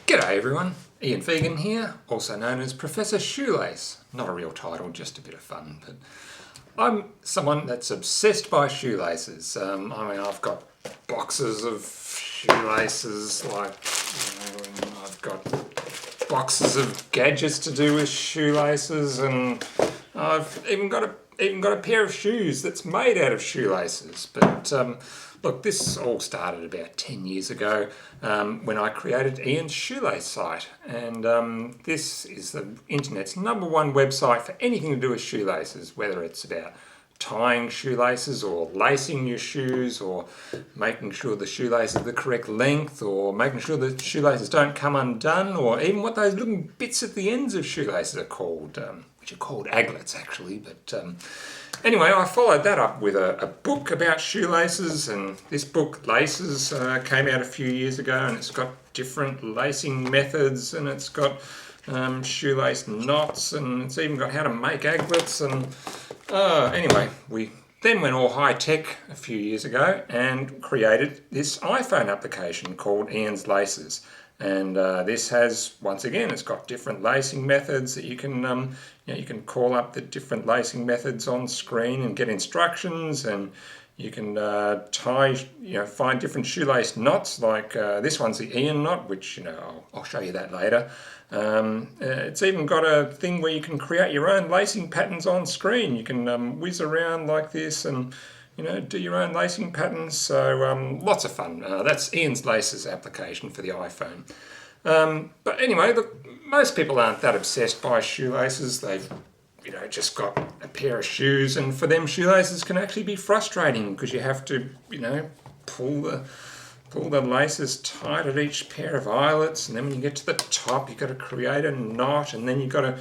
G'day everyone, Ian Fegan here, also known as Professor Shoelace. Not a real title, just a bit of fun, but I'm someone that's obsessed by shoelaces. I've got boxes of shoelaces, I've got boxes of gadgets to do with shoelaces, and I've even got a pair of shoes that's made out of shoelaces. But look, this all started about 10 years ago when I created Ian's Shoelace site, and this is the internet's #1 website for anything to do with shoelaces, whether it's about tying shoelaces or lacing your shoes or making sure the shoelace is the correct length or making sure the shoelaces don't come undone, or even what those little bits at the ends of shoelaces are called, which are called aglets actually. But anyway, I followed that up with a book about shoelaces, and this book, Laces, came out a few years ago, and it's got different lacing methods, and it's got shoelace knots, and it's even got how to make aglets. And anyway, we then went all high-tech a few years ago and created this iPhone application called Ian's Laces. And this has, once again, it's got different lacing methods that you can you can call up the different lacing methods on screen and get instructions, and you can tie, find different shoelace knots, like this one's the Ian knot, which I'll show you that later. It's even got a thing where you can create your own lacing patterns on screen. You can whiz around like this and do your own lacing patterns. So lots of fun. That's Ian's Laces application for the iPhone. But anyway, look, most people aren't that obsessed by shoelaces. They've just got a pair of shoes, and for them shoelaces can actually be frustrating because you have to pull the laces tight at each pair of eyelets, and then when you get to the top you've got to create a knot, and then you've got to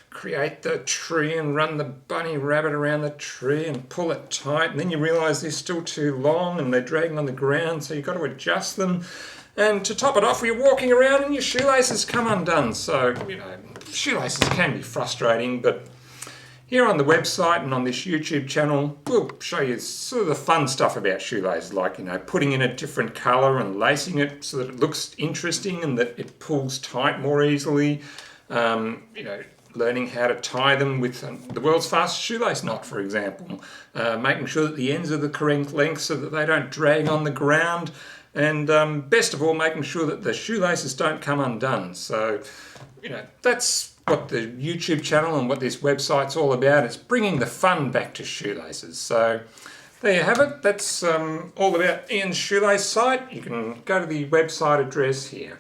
create the tree and run the bunny rabbit around the tree and pull it tight, and then you realise they're still too long and they're dragging on the ground, so you've got to adjust them. And to top it off, you're walking around and your shoelaces come undone. So, shoelaces can be frustrating, but here on the website and on this YouTube channel, we'll show you sort of the fun stuff about shoelaces, like, putting in a different colour and lacing it so that it looks interesting and that it pulls tight more easily. Learning how to tie them with the world's fastest shoelace knot, for example. Making sure that the ends are the correct length so that they don't drag on the ground. And best of all, making sure that the shoelaces don't come undone. So, that's what the YouTube channel and what this website's all about. It's bringing the fun back to shoelaces. So there you have it. That's all about Ian's Shoelace site. You can go to the website address here.